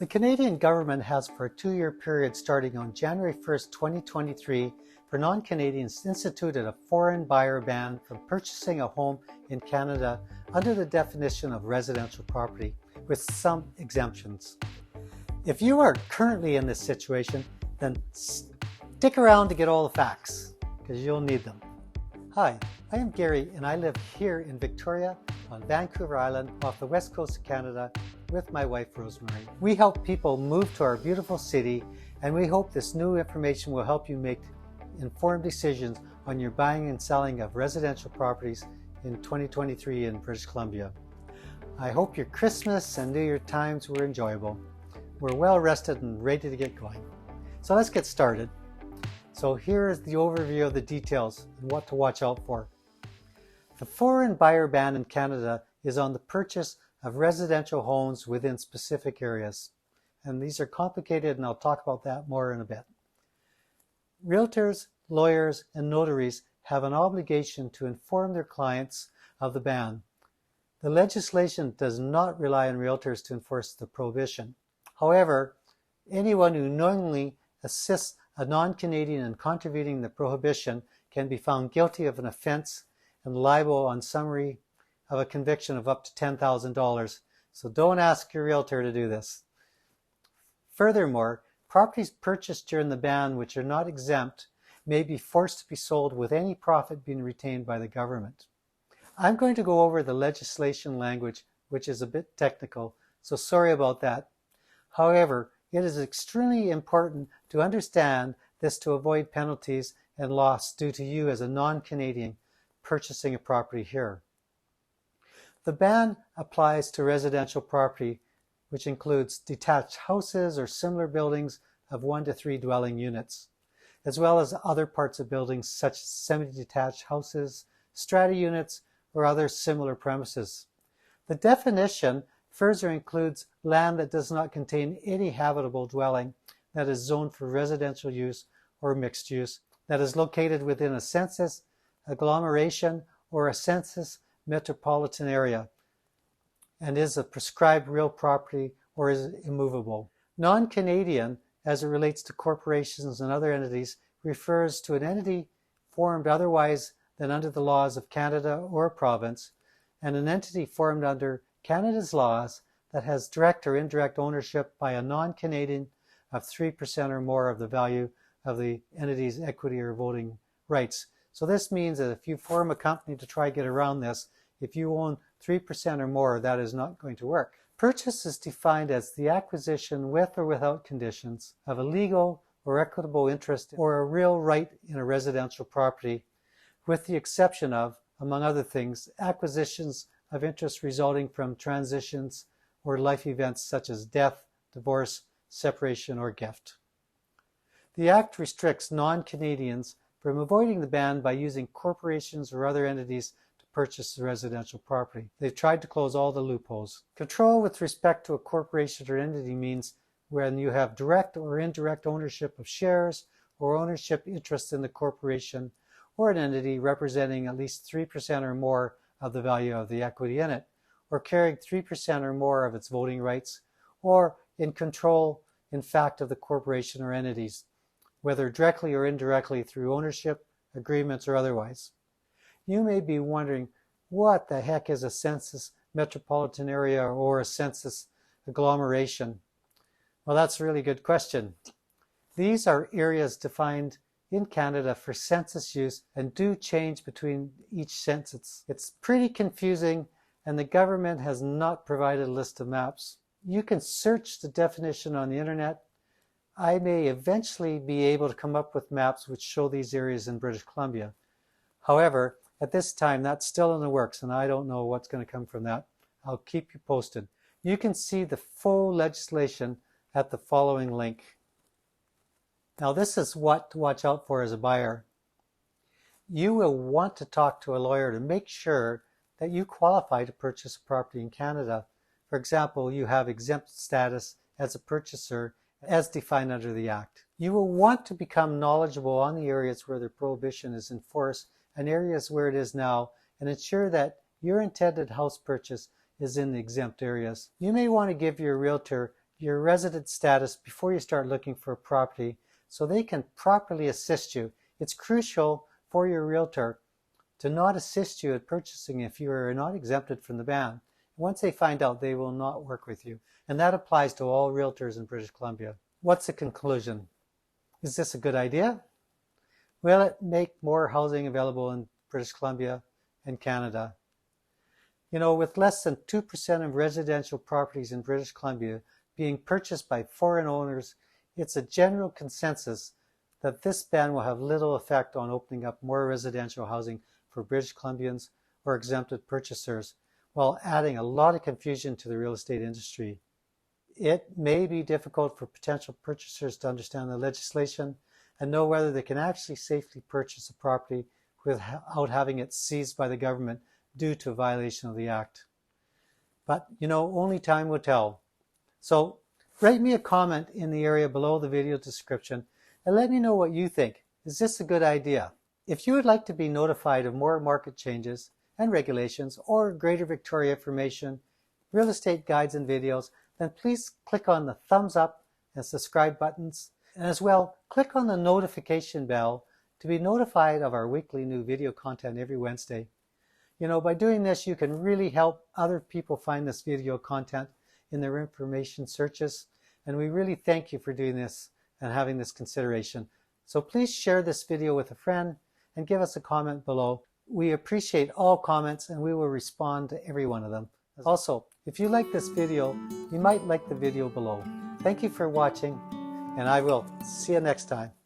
The Canadian government has for a 2-year period starting on January 1st, 2023, for non-Canadians instituted a foreign buyer ban from purchasing a home in Canada under the definition of residential property, with some exemptions. If you are currently in this situation, then stick around to get all the facts, because you'll need them. Hi, I am Gary and I live here in Victoria on Vancouver Island off the west coast of Canada with my wife Rosemary. We help people move to our beautiful city, and we hope this new information will help you make informed decisions on your buying and selling of residential properties in 2023 in British Columbia. I hope your Christmas and New Year times were enjoyable. We're well rested and ready to get going. So let's get started. So here is the overview of the details and what to watch out for. The foreign buyer ban in Canada is on the purchase of residential homes within specific areas. And these are complicated, and I'll talk about that more in a bit. Realtors, lawyers, and notaries have an obligation to inform their clients of the ban. The legislation does not rely on realtors to enforce the prohibition. However, anyone who knowingly assists a non-Canadian in contravening the prohibition can be found guilty of an offense and liable on summary of a conviction of up to $10,000. So don't ask your realtor to do this. Furthermore, properties purchased during the ban which are not exempt may be forced to be sold with any profit being retained by the government. I'm going to go over the legislation language, which is a bit technical, so sorry about that. However, it is extremely important to understand this to avoid penalties and loss due to you as a non-Canadian purchasing a property here. The ban applies to residential property, which includes detached houses or similar buildings of 1 to 3 dwelling units, as well as other parts of buildings such as semi-detached houses, strata units, or other similar premises. The definition further includes land that does not contain any habitable dwelling that is zoned for residential use or mixed use, that is located within a census agglomeration or a census metropolitan area, and is a prescribed real property or is immovable. Non-Canadian, as it relates to corporations and other entities, refers to an entity formed otherwise than under the laws of Canada or a province, and an entity formed under Canada's laws that has direct or indirect ownership by a non-Canadian of 3% or more of the value of the entity's equity or voting rights. So this means that if you form a company to try to get around this, if you own 3% or more, that is not going to work. Purchase is defined as the acquisition with or without conditions of a legal or equitable interest or a real right in a residential property, with the exception of, among other things, acquisitions of interest resulting from transitions or life events such as death, divorce, separation, or gift. The Act restricts non-Canadians from avoiding the ban by using corporations or other entities to purchase the residential property. They've tried to close all the loopholes. Control with respect to a corporation or entity means when you have direct or indirect ownership of shares or ownership interest in the corporation or an entity representing at least 3% or more of the value of the equity in it, or carrying 3% or more of its voting rights, or in control, in fact, of the corporation or entities, whether directly or indirectly through ownership, agreements, or otherwise. You may be wondering, what the heck is a census metropolitan area or a census agglomeration? Well, that's a really good question. These are areas defined in Canada for census use and do change between each census. It's pretty confusing, and the government has not provided a list of maps. You can search the definition on the internet. I may eventually be able to come up with maps which show these areas in British Columbia. However, at this time, that's still in the works, and I don't know what's going to come from that. I'll keep you posted. You can see the full legislation at the following link. Now, this is what to watch out for as a buyer. You will want to talk to a lawyer to make sure that you qualify to purchase a property in Canada. For example, you have exempt status as a purchaser as defined under the Act. You will want to become knowledgeable on the areas where the prohibition is enforced and areas where it is now, and ensure that your intended house purchase is in the exempt areas. You may want to give your realtor your resident status before you start looking for a property so they can properly assist you. It's crucial for your realtor to not assist you at purchasing if you are not exempted from the ban. Once they find out, they will not work with you. And that applies to all realtors in British Columbia. What's the conclusion? Is this a good idea? Will it make more housing available in British Columbia and Canada? You know, with less than 2% of residential properties in British Columbia being purchased by foreign owners, it's a general consensus that this ban will have little effect on opening up more residential housing for British Columbians or exempted purchasers, while adding a lot of confusion to the real estate industry. It may be difficult for potential purchasers to understand the legislation and know whether they can actually safely purchase a property without having it seized by the government due to a violation of the Act. But, you know, only time will tell. So write me a comment in the area below the video description and let me know what you think. Is this a good idea? If you would like to be notified of more market changes and regulations or Greater Victoria information, real estate guides and videos, then please click on the thumbs up and subscribe buttons. And as well, click on the notification bell to be notified of our weekly new video content every Wednesday. You know, by doing this, you can really help other people find this video content in their information searches. And we really thank you for doing this and having this consideration. So please share this video with a friend and give us a comment below. We appreciate all comments and we will respond to every one of them. Also, if you like this video, you might like the video below. Thank you for watching, and I will see you next time.